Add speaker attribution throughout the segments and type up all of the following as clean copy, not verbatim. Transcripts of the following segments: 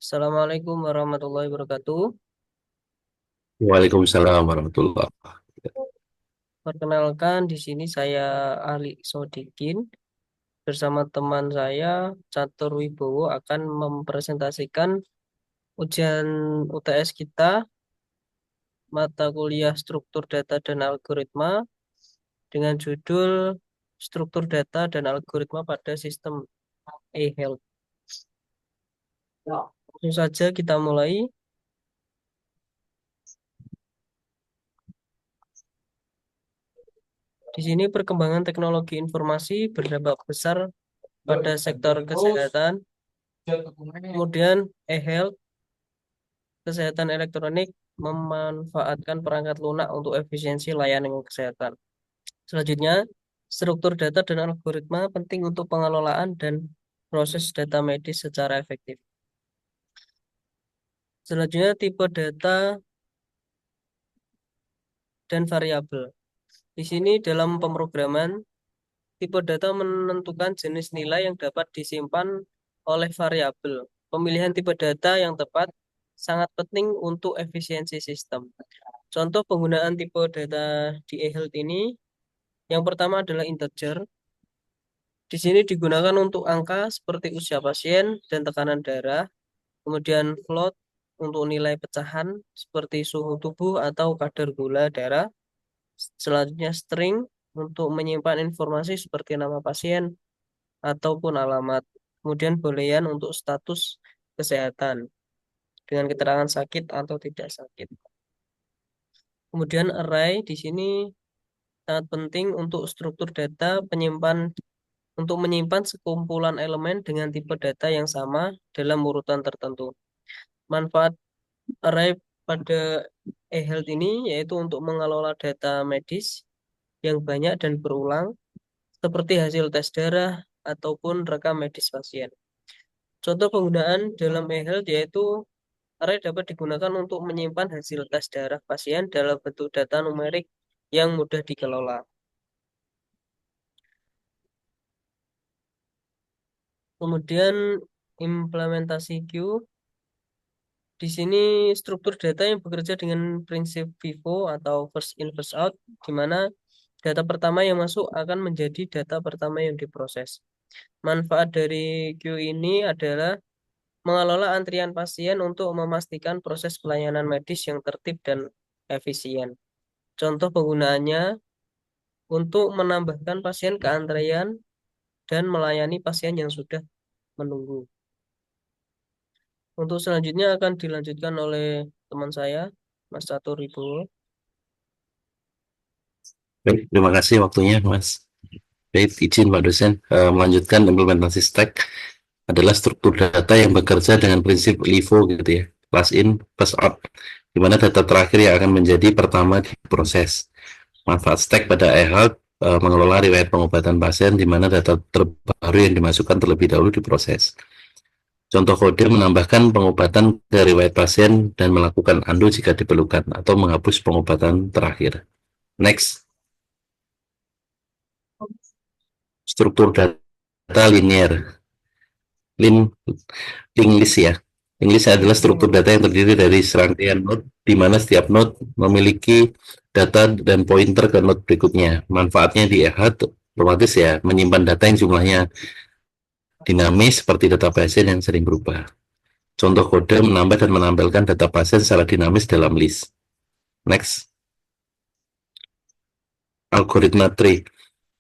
Speaker 1: Assalamualaikum warahmatullahi wabarakatuh.
Speaker 2: Waalaikumsalam warahmatullah.
Speaker 1: Perkenalkan, di sini saya Ali Sodikin bersama teman saya Catur Wibowo akan mempresentasikan ujian UTS kita mata kuliah struktur data dan algoritma dengan judul struktur data dan algoritma pada sistem e-health. Langsung saja kita mulai. Di sini perkembangan teknologi informasi berdampak besar pada sektor kesehatan. Kemudian e-health, kesehatan elektronik memanfaatkan perangkat lunak untuk efisiensi layanan kesehatan. Selanjutnya, struktur data dan algoritma penting untuk pengelolaan dan proses data medis secara efektif. Selanjutnya, tipe data dan variabel. Di sini dalam pemrograman, tipe data menentukan jenis nilai yang dapat disimpan oleh variabel. Pemilihan tipe data yang tepat sangat penting untuk efisiensi sistem. Contoh penggunaan tipe data di eHealth ini, yang pertama adalah integer. Di sini digunakan untuk angka seperti usia pasien dan tekanan darah. Kemudian float untuk nilai pecahan seperti suhu tubuh atau kadar gula darah. Selanjutnya string untuk menyimpan informasi seperti nama pasien ataupun alamat. Kemudian boolean untuk status kesehatan dengan keterangan sakit atau tidak sakit. Kemudian array di sini sangat penting untuk struktur data penyimpan untuk menyimpan sekumpulan elemen dengan tipe data yang sama dalam urutan tertentu. Manfaat array pada eHealth ini yaitu untuk mengelola data medis yang banyak dan berulang, seperti hasil tes darah ataupun rekam medis pasien. Contoh penggunaan dalam eHealth yaitu array dapat digunakan untuk menyimpan hasil tes darah pasien dalam bentuk data numerik yang mudah dikelola. Kemudian implementasi queue. Di sini struktur data yang bekerja dengan prinsip FIFO atau first in first out, di mana data pertama yang masuk akan menjadi data pertama yang diproses. Manfaat dari queue ini adalah mengelola antrian pasien untuk memastikan proses pelayanan medis yang tertib dan efisien. Contoh penggunaannya untuk menambahkan pasien ke antrean dan melayani pasien yang sudah menunggu. Untuk selanjutnya akan dilanjutkan oleh teman saya, Mas Catur Wibowo.
Speaker 2: Baik, terima kasih waktunya, Mas. Baik, izin Pak dosen melanjutkan implementasi stack adalah struktur data yang bekerja dengan prinsip LIFO gitu ya, last in, first out, di mana data terakhir yang akan menjadi pertama diproses. Manfaat stack pada eHealth mengelola riwayat pengobatan pasien di mana data terbaru yang dimasukkan terlebih dahulu diproses. Contoh kode menambahkan pengobatan ke riwayat pasien dan melakukan undo jika diperlukan atau menghapus pengobatan terakhir. Next, struktur data linear, lin, link list ya. Link list adalah struktur data yang terdiri dari serangkaian node, di mana setiap node memiliki data dan pointer ke node berikutnya. Manfaatnya di eHealth otomatis ya, menyimpan data yang jumlahnya dinamis seperti data pasien yang sering berubah. Contoh kode menambah dan menampilkan data pasien secara dinamis dalam list. Next, algoritma tree.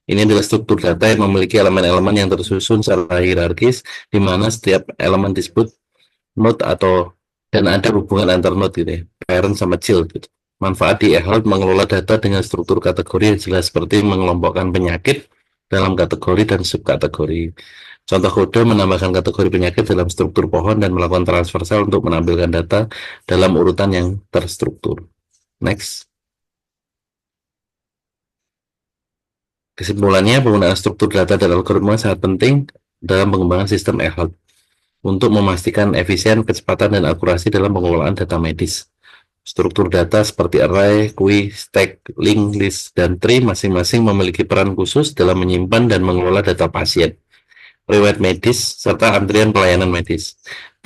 Speaker 2: Ini adalah struktur data yang memiliki elemen-elemen yang tersusun secara hierarkis, di mana setiap elemen disebut node atau dan ada hubungan antar node gitu ya, parent sama child gitu. Manfaat di eHealth mengelola data dengan struktur kategori yang jelas seperti mengelompokkan penyakit dalam kategori dan subkategori. Contoh kode menambahkan kategori penyakit dalam struktur pohon dan melakukan transversal untuk menampilkan data dalam urutan yang terstruktur. Next. Kesimpulannya, penggunaan struktur data dan algoritma sangat penting dalam pengembangan sistem eHealth untuk memastikan efisien, kecepatan, dan akurasi dalam pengelolaan data medis. Struktur data seperti array, queue, stack, link, list, dan tree masing-masing memiliki peran khusus dalam menyimpan dan mengelola data pasien, riwayat medis, serta antrian pelayanan medis.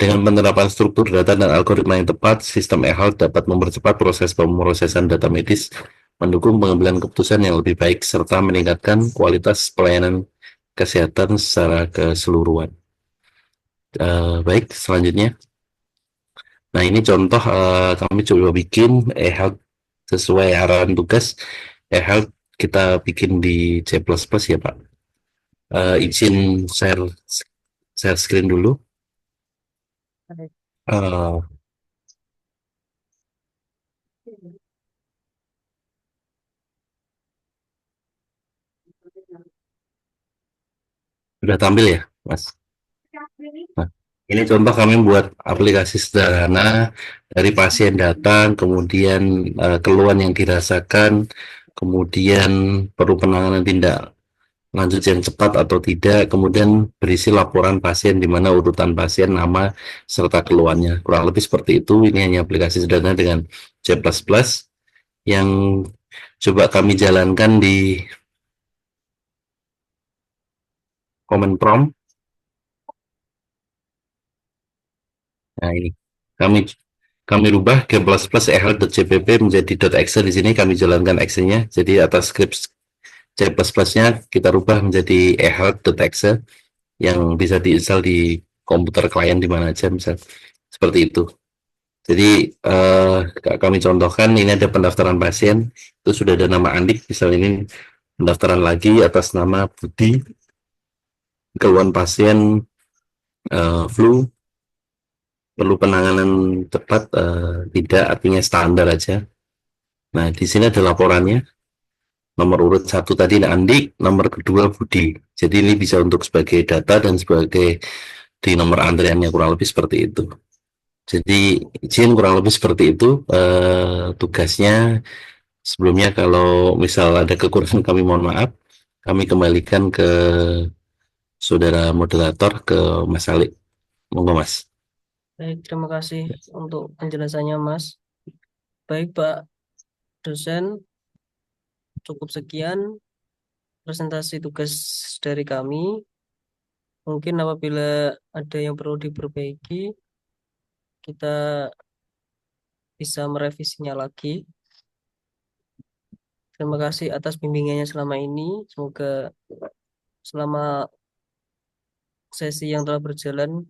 Speaker 2: Dengan penerapan struktur data dan algoritma yang tepat, sistem e-health dapat mempercepat proses pemrosesan data medis, mendukung pengambilan keputusan yang lebih baik, serta meningkatkan kualitas pelayanan kesehatan secara keseluruhan. Baik, selanjutnya. Nah, ini contoh kami coba bikin e-health sesuai arahan tugas. E-health kita bikin di C++ ya, Pak. Izin share screen dulu.
Speaker 1: Baik.
Speaker 2: Uh, Sudah tampil ya, Mas? Nah, ini contoh kami buat aplikasi sederhana dari pasien datang, kemudian keluhan yang dirasakan, kemudian perlu penanganan tindak lanjut yang cepat atau tidak, kemudian berisi laporan pasien di mana urutan pasien, nama, serta keluhannya. Kurang lebih seperti itu. Ini hanya aplikasi sederhana dengan C++ yang coba kami jalankan di command prompt. Nah, ini kami kami rubah g++ ehealth.cpp menjadi .exe. Di sini kami jalankan exe-nya. Jadi atas script C++-nya kita rubah menjadi ehealth.exe yang bisa diinstal di komputer klien di mana aja, misal seperti itu. Jadi kami contohkan ini ada pendaftaran pasien, itu sudah ada nama Andik, misal ini pendaftaran lagi atas nama Budi, keluhan pasien flu, perlu penanganan cepat, tidak, artinya standar aja. Nah, di sini ada laporannya. Nomor urut satu tadi Andik, nomor kedua Budi. Jadi ini bisa untuk sebagai data dan sebagai di nomor antriannya, kurang lebih seperti itu. Jadi izin kurang lebih seperti itu tugasnya. Sebelumnya kalau misal ada kekurangan kami mohon maaf. Kami kembalikan ke saudara moderator, ke Mas Alik. Monggo Mas.
Speaker 1: Baik, terima kasih untuk penjelasannya, Mas. Baik, Pak dosen, cukup sekian presentasi tugas dari kami. Mungkin apabila ada yang perlu diperbaiki, kita bisa merevisinya lagi. Terima kasih atas bimbingannya selama ini. Semoga selama sesi yang telah berjalan,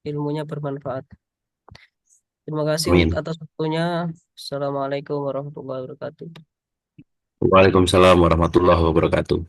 Speaker 1: ilmunya bermanfaat. Terima kasih
Speaker 2: Amin.
Speaker 1: atas waktunya. Assalamualaikum warahmatullahi wabarakatuh.
Speaker 2: Waalaikumsalam warahmatullahi wabarakatuh.